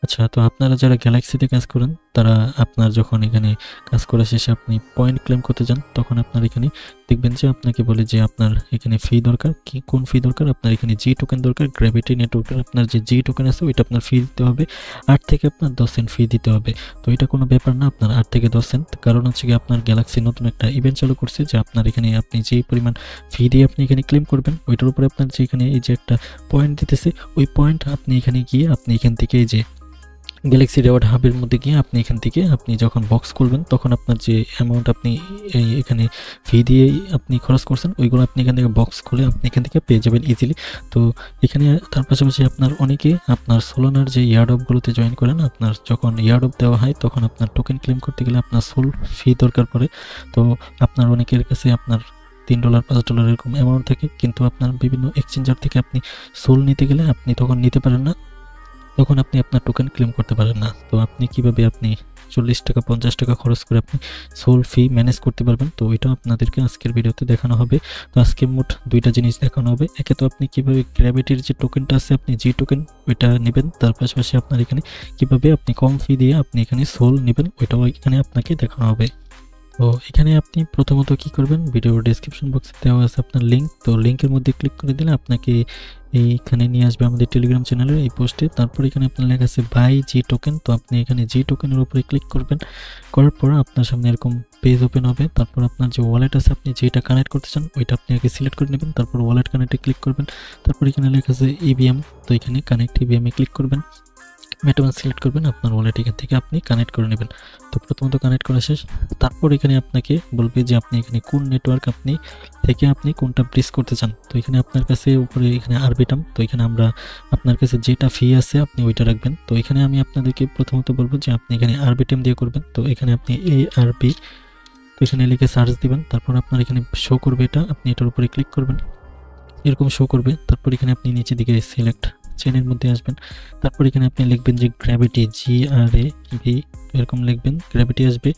আচ্ছা, তো আপনারা যারা গ্যালাক্সিতে কাজ করেন তারা আপনার যখন এখানে কাজ করা শেষে আপনি পয়েন্ট ক্লেম করতে যান তখন আপনার এখানে দেখবেন যে আপনাকে বলে যে আপনার এখানে ফি দরকার, কি কোন ফি দরকার, আপনার এখানে জি টোকেন দরকার, গ্র্যাভিটি নেটওয়ার্কের আপনার যে জি টোকেন আছে ওইটা আপনার ফি দিতে হবে 8 থেকে আপনার 10 সেন্ট ফি দিতে হবে। তো এটা কোনো ব্যাপার না আপনার 8 থেকে 10 সেন্ট, কারণ হচ্ছে কি আপনার গ্যালাক্সি নতুন একটা ইভেন্ট চালু করছে যে আপনার এখানে আপনি যে পরিমাণ ফি দিয়ে আপনি এখানে ক্লেম করবেন ওইটার উপরে আপনার যে এখানে এই যে একটা পয়েন্ট দিতেছে ওই পয়েন্ট আপনি এখানে গিয়ে আপনি এখান থেকে এই যে গ্যালাক্সি রিওয়ার্ড হাবের মধ্যে গিয়ে আপনি এখান থেকে আপনি যখন বক্স খুলবেন তখন আপনার যে অ্যামাউন্ট আপনি এখানে ফি দিয়ে আপনি খরচ করছেন ওইগুলো আপনি এখান থেকে বক্স খুলে আপনি এখান থেকে পেয়ে যাবেন ইজিলি। তো এখানে তার পাশাপাশি আপনার অনেকে আপনার সোলানার যে ইয়ারডপগুলোতে জয়েন করেন, আপনার যখন ইয়ারডপ দেওয়া হয় তখন আপনার টোকেন ক্লেম করতে গেলে আপনার সোল ফি দরকার পড়ে। তো আপনার অনেকের কাছে আপনার $3 $5 এরকম অ্যামাউন্ট থাকে, কিন্তু আপনার বিভিন্ন এক্সচেঞ্জার থেকে আপনি সোল নিতে গেলে আপনি তখন নিতে পারেন না, তখন আপনি আপনার টোকেন ক্লেম করতে পারেন না। তো আপনি কিভাবে আপনি 40 টাকা 50 টাকা খরচ করে আপনি সোল ফি ম্যানেজ করতে পারবেন, তো ওইটাও আপনাদেরকে আজকের ভিডিওতে দেখানো হবে। তো আজকে মোট দুইটা জিনিস দেখানো হবে। একে তো আপনি কিভাবে গ্র্যাভিটির যে টোকেনটা আছে আপনি জি টোকেন ওইটা নেবেন, তার পাশাপাশি আপনার এখানে কিভাবে আপনি কম ফি দিয়ে আপনি এখানে সোল নেবেন ওইটাও এখানে আপনাকে দেখানো হবে। তো এখানে আপনি প্রথমত কি করবেন, ভিডিওর ডেসক্রিপশন বক্সে দেওয়া আছে আপনার লিঙ্ক, তো লিঙ্কের মধ্যে ক্লিক করে দিলে আপনাকে এইখানে নিয়ে আসবে আমাদের টেলিগ্রাম চ্যানেলের এই পোস্টে। তারপর এখানে আপনার লেখা আছে বাই জি টোকেন, তো আপনি এখানে জি টোকেনের উপরে ক্লিক করবেন, করার পর আপনার সামনে এরকম পেজ ওপেন হবে। তারপর আপনার যে ওয়ালেট আছে আপনি যেটা কানেক্ট করতে চান ওইটা আপনি আগে সিলেক্ট করে নেবেন, তারপর ওয়ালেট কানেক্টে ক্লিক করবেন। তারপর এখানে লেখা আছে ইভিএম, তো এখানে কানেক্ট ইভিএম এ ক্লিক করবেন, মেটামাস্ক সিলেক্ট করবেন, আপনার ওয়ালেট এখান থেকে আপনি কানেক্ট করে নেবেন। তো প্রথমত কানেক্ট করা শেষ, তারপর এখানে আপনাকে বলবে যে আপনি এখানে কোন নেটওয়ার্ক আপনি থেকে আপনি কোনটা ব্রিজ করতে চান। তো এখানে আপনার কাছে উপরে এখানে আরবিটাম, তো এখানে আমরা আপনার কাছে যেটা ফি আছে আপনি ওইটা রাখবেন। তো এখানে আমি আপনাদেরকে প্রথমত বলবো যে আপনি এখানে আরবিটাম দিয়ে করবেন। তো এখানে আপনি ARB, তো এখানে লিখে সার্চ দিবেন, তারপর আপনার এখানে শো করবে এটা, আপনি এটার উপরে ক্লিক করবেন, এরকম শো করবে। তারপর এখানে আপনি নিচে দিকে সিলেক্ট চেনের মধ্যে আসবেন, তারপর এখানে আপনি লিখবেন যে গ্র্যাভিটি GRAV, এরকম লিখবেন, গ্র্যাভিটি আসবে,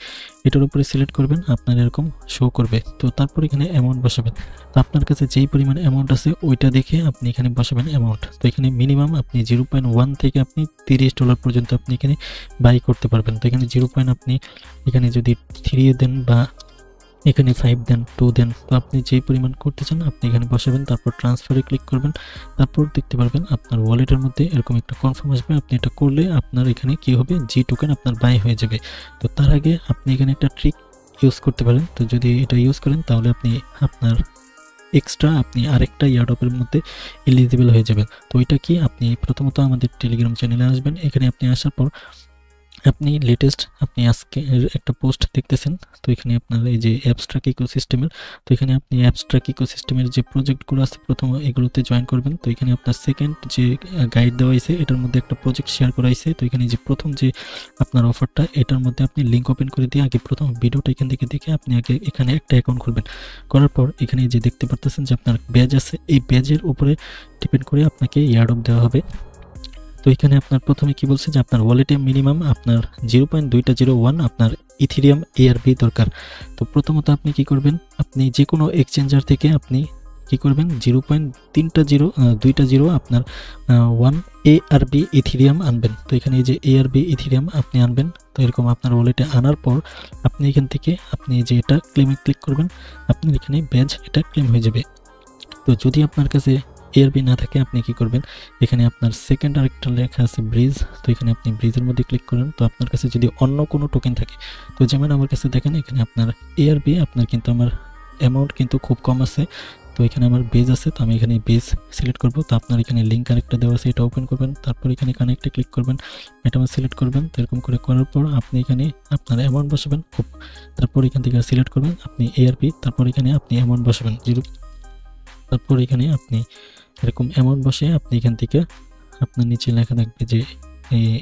এটার উপরে সিলেক্ট করবেন, আপনার এরকম শো করবে। তো তারপর এখানে অ্যামাউন্ট বসাবেন, তো আপনার কাছে যেই পরিমাণ অ্যামাউন্ট আছে ওইটা দেখে আপনি এখানে বসাবেন অ্যামাউন্ট। তো এখানে মিনিমাম আপনি 0.1 থেকে আপনি $30 পর্যন্ত আপনি এখানে বাই করতে পারবেন। তো এখানে 0. আপনি এখানে যদি 3 দেন বা এখানে 5 দেন, 2 দেন, তো আপনি যেই পরিমাণ করতে চান আপনি এখানে বসাবেন, তারপর ট্রান্সফারে ক্লিক করবেন। তারপর দেখতে পারবেন আপনার ওয়ালেটের মধ্যে এরকম একটা কনফার্ম আসবে, আপনি এটা করলে আপনার এখানে কি হবে, জি টোকেন আপনার বাই হয়ে যাবে। তো তার আগে আপনি এখানে একটা ট্রিক ইউজ করতে পারেন, তো যদি এটা ইউজ করেন তাহলে আপনি আপনার এক্সট্রা আপনি আরেকটা ইয়ারডপের মধ্যে এলিজিবল হয়ে যাবেন। তো ওইটা কি, আপনি প্রথমত আমাদের টেলিগ্রাম চ্যানেলে আসবেন, এখানে আপনি আসার পর আপনি লেটেস্ট আপনি আজকে একটা পোস্ট দেখতেছেন, তো এখানে আপনার এই যে অ্যাবস্ট্রাক্ট ইকোসিস্টেমের, তো এখানে আপনি অ্যাবস্ট্রাক্ট ইকোসিস্টেমের যে প্রজেক্টগুলো আছে প্রথম এগুলোতে জয়েন করবেন। তো এখানে আপনার সেকেন্ড যে গাইড দেওয়া হয়েছে এটার মধ্যে একটা প্রজেক্ট শেয়ার করা হয়েছে, তো এখানে যে প্রথম যে আপনার অফারটা এটার মধ্যে আপনি লিঙ্ক ওপেন করে দিয়ে আগে প্রথম ভিডিওটা এখান থেকে দেখে আপনি আগে এখানে একটা অ্যাকাউন্ট খুলবেন, করার পর এখানে যে দেখতে পারতেছেন যে আপনার ব্যাজ আছে, এই ব্যাজের উপরে ডিপেন্ড করে আপনাকে ইয়ারডপ দেওয়া হবে। তো এখানে আপনার প্রথমে কি বলছে যে আপনার ওয়ালেটে মিনিমাম আপনার 0.201 আপনার ইথেরিয়াম ARB দরকার। তো প্রথমত আপনি কি করবেন, আপনি যে কোনো এক্সচেঞ্জার থেকে আপনি কি করবেন 0.320 আপনার 1 ARB ইথেরিয়াম আনবেন। তো এখানে এই যে ARB ইথেরিয়াম আপনি আনবেন, তো এরকম আপনার ওয়ালেটে আনার পর আপনি এখান থেকে আপনি যে এটা ক্লেমে ক্লিক করবেন, আপনার এখানে ব্যাজ এটা ক্লেম হয়ে যাবে। তো যদি আপনার কাছে ARB না থাকে আপনি কি করবেন, এখানে আপনার সেকেন্ড আরেকটা লেখা আছে ব্রিজ, তো এখানে আপনি ব্রিজের মধ্যে ক্লিক করেন। তো আপনার কাছে যদি অন্য কোনো টোকেন থাকে, তো যেমন আমার কাছে দেখেন এখানে আপনার ARB, আপনার কিন্তু আমার অ্যামাউন্ট কিন্তু খুব কম আছে, তো এখানে আমার বেজ আছে, তো আমি এখানে বেজ সিলেক্ট করব। তো আপনার এখানে লিঙ্ক আরেকটা দেওয়া আছে, এটা ওপেন করবেন, তারপর এখানে কানেক্টে ক্লিক করবেন, মেটামাস্ক সিলেক্ট করবেন। তো এরকম করে করার পর আপনি এখানে আপনার অ্যামাউন্ট বসাবেন, তারপর এখান থেকে সিলেক্ট করবেন আপনি ARB, তারপর এখানে আপনি অ্যামাউন্ট বসাবেন 0, তারপর এখানে আপনি এরকম অ্যামাউন্ট বসে আপনি এখান থেকে আপনার নিচে লেখা থাকবে যে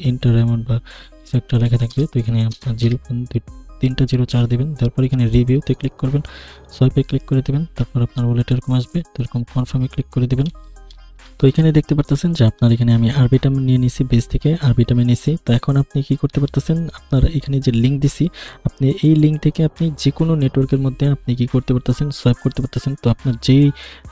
এন্টার অ্যামাউন্ট বা কিছু একটা লেখা থাকবে, তো এখানে আপনার 0.304 দেবেন। তারপর এখানে রিভিউতে ক্লিক করবেন, সোয়াইপে ক্লিক করে দেবেন, তারপর আপনার ওয়ালেট এরকম আসবে, তো এরকম কনফার্মে ক্লিক করে দেবেন। তো এখানে দেখতে পারতেছেন যে আপনার এখানে আমি আরবিটাম নিয়ে নিছি, বেস থেকে আরবিটামে নিছি। তো এখন আপনি কি করতে পারতেছেন, আপনার এখানে যে লিঙ্ক দিছি, আপনি এই লিঙ্ক থেকে আপনি যে কোনো নেটওয়ার্কের মধ্যে আপনি কি করতে পারতেছেন, সোয়াইপ করতে পারতেছেন। তো আপনার যেই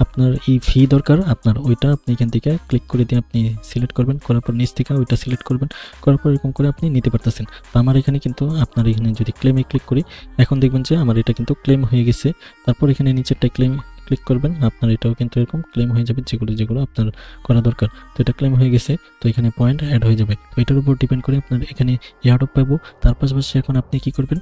আপনার এই ফি দরকার আপনার ওইটা আপনি এখান থেকে ক্লিক করে দিয়ে আপনি সিলেক্ট করবেন, করার পর নিচ থেকে ওইটা সিলেক্ট করবেন, করার পর এরকম করে আপনি নিতে পারতেছেন। তো আমার এখানে কিন্তু আপনার এখানে যদি ক্লেমে ক্লিক করি, এখন দেখবেন যে আমার এটা কিন্তু ক্লেম হয়ে গেছে। তারপর এখানে নিচেরটা ক্লেম ক্লিক করবেন, আপনার এটাও কিন্তু এরকম ক্লেম হয়ে যাবে, যেগুলো আপনার করা দরকার। তো এটা ক্লেম হয়ে গেছে, তো এখানে পয়েন্ট অ্যাড হয়ে যাবে। তো এটার উপর ডিপেন্ড করে আপনার এখানে এয়ারড্রপ পাবো। তার পাশাপাশি এখন আপনি কি করবেন,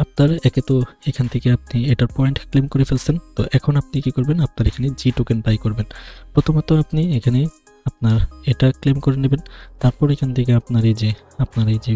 আপনার একে তো এখান থেকে আপনি এটার পয়েন্ট ক্লেম করে ফেলছেন। তো এখন আপনি কি করবেন, আপনার এখানে জি টোকেন বাই করবেন। প্রথমত আপনি এখানে আপনার এটা ক্লেম করে নেবেন, তারপর এখান থেকে আপনার এই যে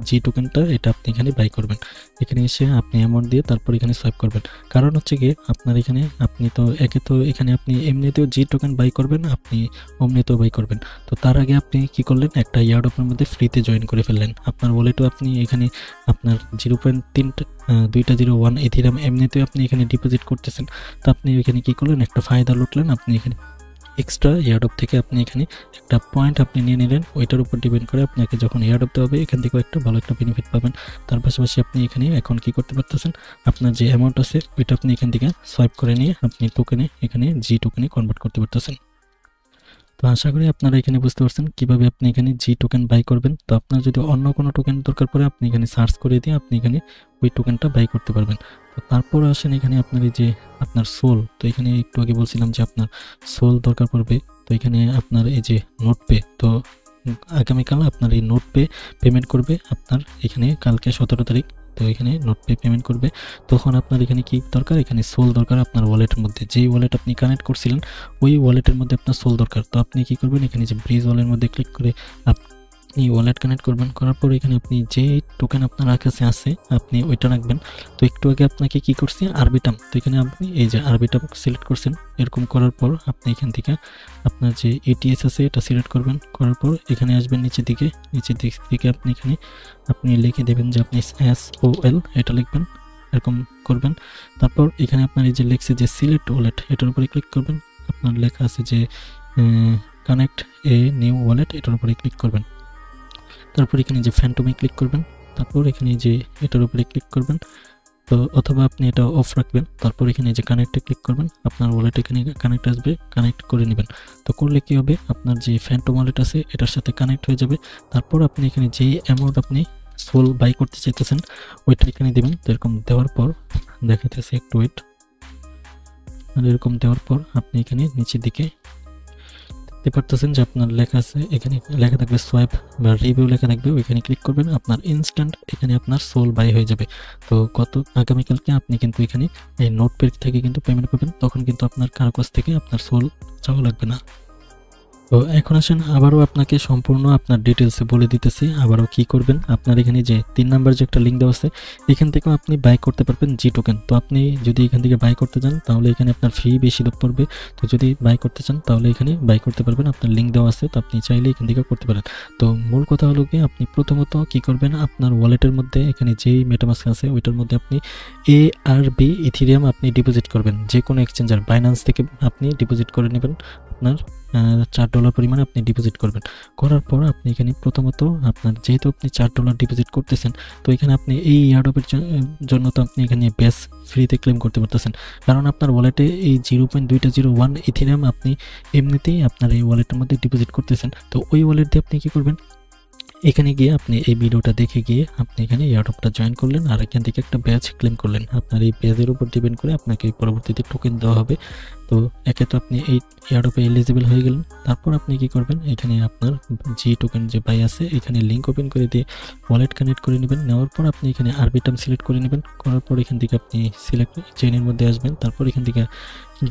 জি টোকেনটা এটা আপনি এখানে বাই করবেন। এখানে এসে আপনি অ্যামাউন্ট দিয়ে তারপর এখানে সোয়াইপ করবেন। কারণ হচ্ছে গিয়ে আপনার এখানে আপনি তো একে তো এখানে আপনি এমনিতেও জি টোকেন বাই করবেন, আপনি অমনিতেও বাই করবেন। তো তার আগে আপনি কি করলেন, একটা ইয়ারড্রপের মধ্যে ফ্রিতে জয়েন করে ফেললেন। আপনার ওয়ালেটও আপনি এখানে আপনার 0.201 ইথিরিয়াম এমনিতেও আপনি এখানে ডিপোজিট করতেছেন। তো আপনি এখানে কি করলেন, একটা ফায়দা লুটলেন। আপনি এখানে এক্সট্রা এয়ারড্রপ থেকে আপনি এখানে একটা পয়েন্ট আপনি নিয়ে নিলেন, ওইটার উপর ডিপেন্ড করে আপনাকে যখন এয়ারড্রপ দেওয়া হবে এখান থেকেও একটা ভালো একটা বেনিফিট পাবেন। তার পাশাপাশি আপনি এখানে এখন কি করতে পারতেছেন, আপনার যে অ্যামাউন্ট আছে ওইটা আপনি এখান থেকে সোয়াইপ করে নিয়ে আপনি টোকেনে এখানে জি টোকেনে কনভার্ট করতে পারতেছেন। তো আশা করি আপনারা এখানে বুঝতে পারছেন কিভাবে আপনি এখানে জি টোকেন বাই করবেন। তো আপনার যদি অন্য কোনো টোকেন দরকার পড়ে আপনি এখানে সার্চ করে দিয়ে আপনি এখানে ওই টোকেনটা বাই করতে পারবেন। তো তারপর আসেন এখানে আপনার এই যে আপনার সোল, তো এখানে একটু আগে বলছিলাম যে আপনার সোল দরকার পড়বে। তো এখানে আপনার এই যে নোট পে, তো আগামীকাল আপনার এই নোট পে পেমেন্ট করবে আপনার এখানে কালকে 17 তারিখ। তো এখানে নোট পে পেমেন্ট করবে, তখন আপনার এখানে কি দরকার, এখানে সোল দরকার আপনার ওয়ালেটের মধ্যে। যেই ওয়ালেট আপনি কানেক্ট করছিলেন ওই ওয়ালেটের মধ্যে আপনার সোল দরকার। তো আপনি কি করবেন, এখানে যে ব্রিজ ওয়ালের মধ্যে ক্লিক করে আপনি ওয়ালেট কানেক্ট করবেন, করার পর এখানে আপনি যে টোকেন আপনার কাছে আছে আপনি ওইটা রাখবেন। তো একটু আগে আপনাকে কি করছি, আরবিটাম, তো এখানে আপনি এই যে আরবিটাম সিলেক্ট করছেন। এরকম করার পর আপনি এখান থেকে আপনার যে এটিএস আছে এটা সিলেক্ট করবেন, করার পর এখানে আসবেন নিচের দিকে আপনি এখানে আপনি লিখে দেবেন যে আপনি SOL এটা লিখবেন, এরকম করবেন। তারপর এখানে আপনার এই যে লিখছে যে সিলেক্ট ওয়ালেট, এটার উপরে ক্লিক করবেন। আপনার লেখা আছে যে কানেক্ট এ নিউ ওয়ালেট, এটার উপরে ক্লিক করবেন। তারপর এখানে যে ফ্যান্টমে ক্লিক করবেন, তারপর এখানে যে এটার উপরে ক্লিক করবেন। তো অথবা আপনি এটা অফ রাখবেন। তারপর এখানে যে কানেক্টে ক্লিক করবেন, আপনার ওয়ালেট এখানে কানেক্ট আসবে, কানেক্ট করে নেবেন। তো করলে কি হবে, আপনার যে ফ্যান্টম ওয়ালেট আছে এটার সাথে কানেক্ট হয়ে যাবে। তারপর আপনি এখানে যে অ্যামাউন্ট আপনি সোল বাই করতে চাইতেছেন ওইটা এখানে দেবেন। তো এরকম দেওয়ার পর দেখাইতেছে, একটু ওয়েট, আর এরকম দেওয়ার পর আপনি এখানে নিচের দিকে দেখতে পারতেছেন যে আপনার লেখা আছে, এখানে লেখা থাকবে সোয়াইপ বা রিভিউ লেখা থাকবে, ওইখানে ক্লিক করবেন। আপনার ইনস্ট্যান্ট এখানে আপনার সোল বাই হয়ে যাবে। তো আগামীকালকে আপনি কিন্তু এখানে এই নোট পে থেকে কিন্তু পেমেন্ট করবেন, তখন কিন্তু আপনার কারো কাছ থেকে আপনার সোল চাওয়া লাগবে না। তো এখন আসেন আবারও আপনাকে সম্পূর্ণ আপনার ডিটেলসে বলে দিতেছি আবারও কি করবেন। আপনার এখানে যে 3 নাম্বার যে একটা লিঙ্ক দেওয়া আছে এখান থেকেও আপনি বাই করতে পারবেন জি টোকেন। তো আপনি যদি এখান থেকে বাই করতে চান তাহলে এখানে আপনার ফি বেশি পড়বে। তো যদি বাই করতে চান তাহলে এখানে বাই করতে পারবেন, আপনার লিঙ্ক দেওয়া আছে, তো আপনি চাইলে এখান থেকে করতে পারেন। তো মূল কথা হলো কি, আপনি প্রথমত কি করবেন, আপনার ওয়ালেটের মধ্যে এখানে যেই মেটামাস্ক আছে ওইটার মধ্যে আপনি ARB ইথিরিয়াম আপনি ডিপোজিট করবেন। যে কোনো এক্সচেঞ্জার বাইন্যান্স থেকে আপনি ডিপোজিট করে নেবেন, আপনার $4 পরিমাণে আপনি ডিপোজিট করবেন। করার পর আপনি এখানে প্রথমত আপনার যেহেতু আপনি $4 ডিপোজিট করতেছেন, তো এখানে আপনি এই এয়ারড্রপের জন্য তো আপনি এখানে বেস ফ্রিতে ক্লেম করতে পারতেছেন, কারণ আপনার ওয়ালেটে এই 0.201 ইথিরিয়াম আপনি এমনিতেই আপনার এই ওয়ালেটের মধ্যে ডিপোজিট করতেছেন। তো ওই ওয়ালেট দিয়ে আপনি কি করবেন, এখানে গিয়ে আপনি এই ভিডিওটা দেখে গিয়ে আপনি এখানে এয়ারড্রপটা জয়েন করলেন, আর এখান থেকে একটা ব্যাচ ক্লেম করলেন। আপনার এই ব্যাচের উপর ডিপেন্ড করে আপনাকে পরবর্তীতে টোকেন দেওয়া হবে। তো একে তো আপনি এই এয়ারড্রপে এলিজিবল হয়ে গেলেন। তারপর আপনি কি করবেন, এখানে আপনার জি টোকেন যে বাই আছে এখানে লিঙ্ক ওপেন করে দিয়ে ওয়ালেট কানেক্ট করে নেবেন। নেওয়ার পর আপনি এখানে আরবিটাম সিলেক্ট করে নেবেন, করার পর এখান থেকে আপনি সিলেক্ট চেইনের মধ্যে আসবেন। তারপর এখান থেকে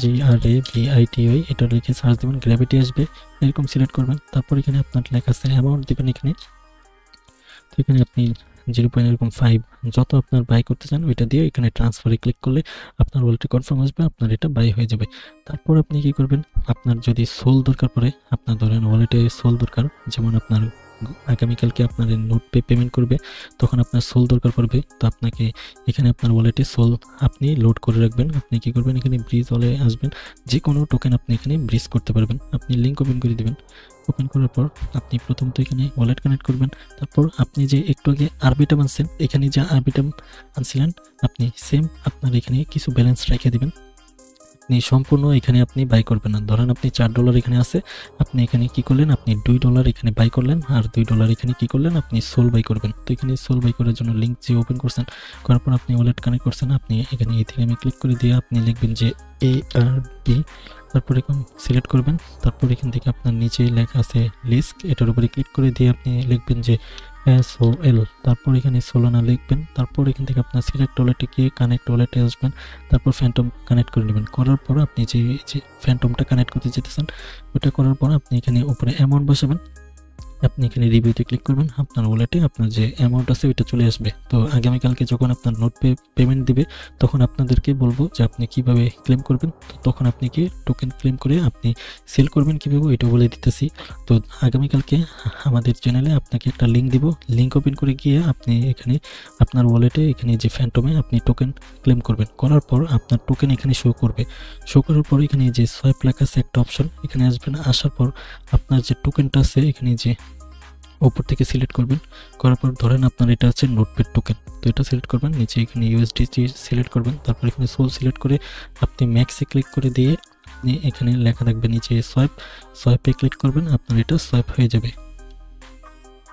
GRAVITY এটা লিখে সার্চ দেবেন, গ্র্যাভিটি আসবে, এরকম সিলেক্ট করবেন। তারপর এখানে আপনার লেখা আছে অ্যামাউন্ট দেবেন এখানে। তো এখানে আপনি 0.5 যত আপনার বাই করতে চান ওইটা দিয়ে এখানে ট্রান্সফারে ক্লিক করলে আপনার ওয়ালেটে কনফার্ম আসবে, আপনার এটা বাই হয়ে যাবে। তারপর আপনি কি করবেন, আপনার যদি সোল দরকার পড়ে, আপনার ধরেন ওয়ালেটে সোল দরকার, যেমন আপনার আগামীকালকে আপনার নোট পে পেমেন্ট করবে তখন আপনার সোল দরকার পড়বে। তো আপনাকে এখানে আপনার ওয়ালেটে সোল আপনি লোড করে রাখবেন। আপনি কি করবেন, এখানে ব্রিজ ওয়ালে আসবেন, যে কোনো টোকেন আপনি এখানে ব্রিজ করতে পারবেন। আপনি লিঙ্ক ওপেন করে দিবেন। ওপেন করার পর আপনি প্রথমত এখানে ওয়ালেট কানেক্ট করবেন। তারপর আপনি যে একটু আগে আরবিটাম আনছেন, এখানে যে আরবিটাম আনছিলেন আপনি সেম আপনার এখানে কিছু ব্যালেন্স রেখে দিবেন। আপনি সম্পূর্ণ এখানে আপনি বাই করবেন না। ধরেন আপনি $4 এখানে আছে, আপনি এখানে কি করলেন, আপনি $2 এখানে বাই করলেন, আর $2 এখানে কি করলেন, আপনি সোল বাই করবেন। তো এখানে সোল বাই করার জন্য লিঙ্ক যে ওপেন করছেন, করার পর আপনি ওয়ালেট কানেক্ট করছেন, আপনি এখানে ইথেরিয়ামে ক্লিক করে দিয়ে আপনি লিখবেন যে ARB, তারপর এখানে সিলেক্ট করবেন। তারপর এখান থেকে আপনার নিচে লেখা আছে লিস্ক, এটার উপরে ক্লিক করে দিয়ে আপনি লিখবেন যে SOL, তারপর এখানে সোলানা লিখবেন। তারপর এখান থেকে আপনার সিলেক্ট ওয়ালেটে গিয়ে কানেক্ট ওয়ালেটে আসবেন, তারপর ফ্যান্টম কানেক্ট করে নেবেন। করার পর আপনি যে ফ্যান্টমটা কানেক্ট করতে যেতেছেন ওটা করার পর আপনি এখানে উপরে অ্যামাউন্ট বসাবেন। আপনি এখানে রিভিউতে ক্লিক করবেন, আপনার ওয়ালেটে আপনার যে অ্যামাউন্ট আছে ওইটা চলে আসবে। তো আগামীকালকে যখন আপনার নোট পেমেন্ট দিবে তখন আপনাদেরকে বলবো যে আপনি কিভাবে ক্লেম করবেন। তো তখন আপনি কি টোকেন ক্লেম করে আপনি সেল করবেন কীভাবে ওইটা বলে দিতেছি। তো আগামীকালকে আমাদের চ্যানেলে আপনাকে একটা লিঙ্ক দিব, লিঙ্ক ওপেন করে গিয়ে আপনি এখানে আপনার ওয়ালেটে এখানে যে ফ্যান্টমে আপনি টোকেন ক্লেম করবেন। করার পর আপনার টোকেন এখানে শো করবে। শো করার পর এখানে যে সোয়াইপ লেখা আছে একটা অপশন, এখানে আসবেন। আসার পর আপনার যে টোকেনটা আছে এখানে যে উপর থেকে সিলেক্ট করবেন। করার পর ধরেন আপনার এটা হচ্ছে নোটপ্যাড টোকেন, তো এটা সিলেক্ট করবেন। নিচে এখানে USDT সিলেক্ট করবেন। তারপর এখানে সোল সিলেক্ট করে আপনি ম্যাক্সে ক্লিক করে দিয়ে আপনি এখানে লেখা থাকবে নিচে সোয়াইপে ক্লিক করবেন, আপনার এটা সোয়াইপ হয়ে যাবে।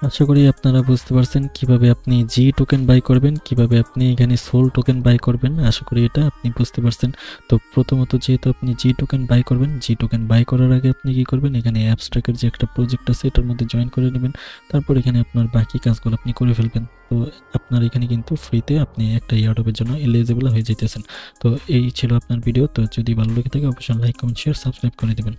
আশা করি আপনারা বুঝতে পারছেন কিভাবে আপনি জি টোকেন বাই করবেন, কিভাবে আপনি এখানে সোল টোকেন বাই করবেন। আশা করি এটা আপনি বুঝতে পারছেন। তো প্রথমত যেহেতু আপনি জি টোকেন বাই করবেন, জি টোকেন বাই করার আগে আপনি কি করবেন, এখানে অ্যাবস্ট্রাকের যে একটা প্রজেক্ট আছে এটার মধ্যে জয়েন করে নেবেন। তারপর এখানে আপনার বাকি কাজগুলো আপনি করে ফেলবেন। তো আপনার এখানে কিন্তু ফ্রিতে আপনি একটা ইয়ারড্রপের জন্য এলিজিবল হয়ে যেতেছেন। তো এই ছিল আপনার ভিডিও। তো যদি ভালো লেগে থাকে অবশ্যই লাইক, কমেন্ট, শেয়ার, সাবস্ক্রাইব করে দেবেন।